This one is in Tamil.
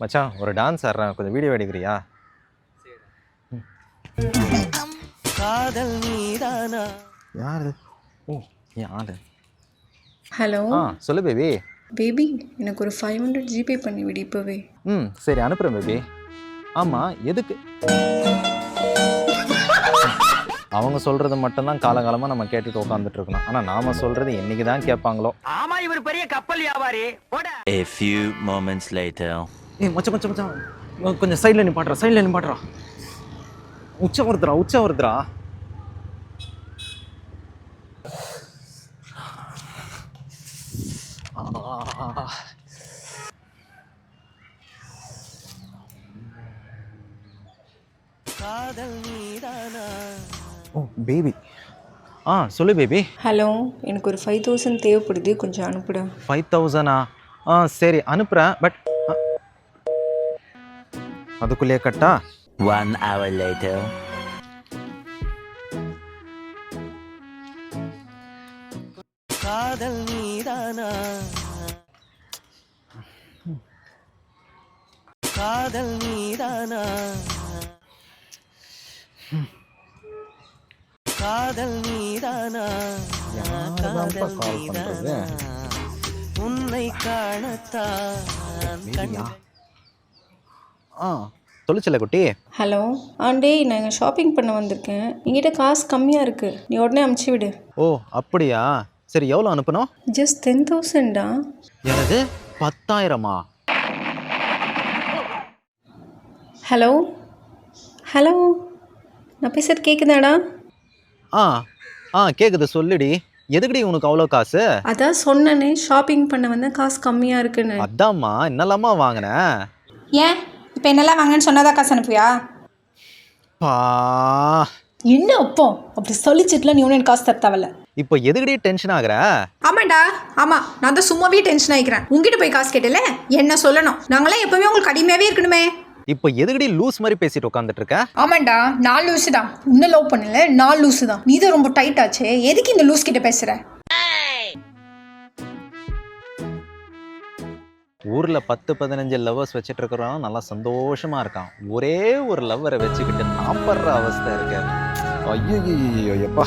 மச்சான் ஒரு டான்ஸ் ஆடுறேன், கொஞ்சம் வீடியோ எடுக்கிறியா? காதல் நீதானா? யாரு? ஓ என் ஆளு. ஹலோ. சொல்லு பேபி. பேபி எனக்கு ஒரு 500 ஜிபே பண்ணி விடு இப்போவே. சரி அனுப்புகிறேன் பேபி. ஆமாம் எதுக்கு? அவங்க சொல்கிறது மட்டும்தான் காலகாலமாக நம்ம கேட்டுட்டு உட்காந்துட்டு இருக்கணும். ஆனால் நாம் சொல்கிறது என்னைக்கு தான் கேட்பாங்களோ. ஆமா இவர் பெரிய கப்பல் வியாபாரி. A few moments later. மச்சான் கொஞ்சம் சைடில் நிப்பாட்டுறா. உச்சம் வருதுடா. ஓ பேபி. சொல்லு பேபி. ஹலோ, எனக்கு ஒரு 5000 தேவைப்படுது, கொஞ்சம் அனுப்புடா. 5000? சரி அனுப்புகிறேன். பட் அதுக்குள்ளேயே கட்டா? 1 hour later. காதல் நீதானா? காதல் நீதானா? காதல் நீதானா? காதல் நீதானா? உன்னை காணத்தான். தொலைச்சல குட்டி. ஹலோ. ஆண்டே, நான் ஷாப்பிங் பண்ண வந்திருக்கேன். என்கிட்ட காசு கம்மியாக இருக்குது, நீ உடனே அமுச்சு விடு. ஓ அப்படியா? சரி எவ்வளோ அனுப்பணும்? ஜஸ்ட் 10,000டா. எனது 10,000? ஹலோ ஹலோ, நான் பேசுறது கேட்குதாடா? கேட்குது, சொல்லுடி. எதுக்குடி உனக்கு அவ்வளோ காசு? அதான் சொன்னனே, ஷாப்பிங் பண்ண வந்தேன், காசு கம்மியாக இருக்குன்னு. அதாம்மா, என்னலாமா வாங்கினேன்? ஏன் இப்போ என்னெல்லாம் வாங்கன்னு சொன்னாதான் காசு அனுப்புவியா? என்ன அப்போ அப்படி சொல்லிச்சிட்டுல, நீ ஒன்றும் எனக்கு காசு தர தேவையில்ல. இப்போ எதுக்கடி டென்ஷன் ஆகுற? ஆமாண்டா, ஆமாம், நான் தான் சும்மாவே டென்ஷன் ஆகிக்கிறேன். உங்ககிட்ட போய் காசு கேட்டல, என்ன சொல்லணும்? நாங்களாம் எப்பவுமே உங்களுக்கு அடிமையாவே இருக்கணுமே. இப்போ எதுக்கடி லூஸ் மாதிரி பேசிட்டு உட்காந்துட்டு இருக்க? ஆமாண்டா, நான் லூஸு தான். இன்னும் லவ் பண்ணல, நான் லூஸு தான். நீ தான் ரொம்ப டைட் ஆச்சே, எதுக்கு இந்த லூஸ் கிட்ட பேசுற? ஊரில் 10-15 லவ்வர்ஸ் வச்சுட்டு இருக்கிறவன் நல்லா சந்தோஷமா இருக்கான். ஒரே ஒரு லவ்வரை வச்சுக்கிட்டு நான் படுற அவஸ்தை இருக்கு. ஐயோ எப்பா.